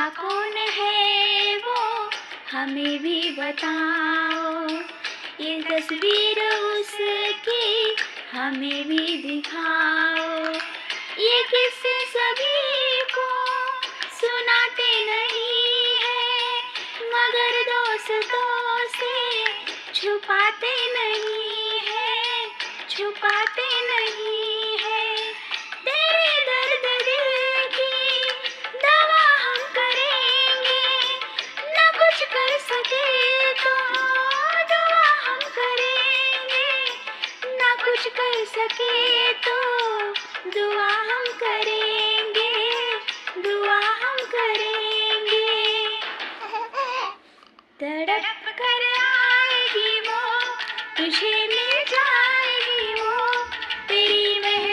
भला कौन है वो हमें भी बताओ, ये तस्वीर उसकी हमें भी दिखाओ। ये किस्से सभी को सुनाते नहीं है, मगर दोस्तों से छुपाते नहीं है, छुपाते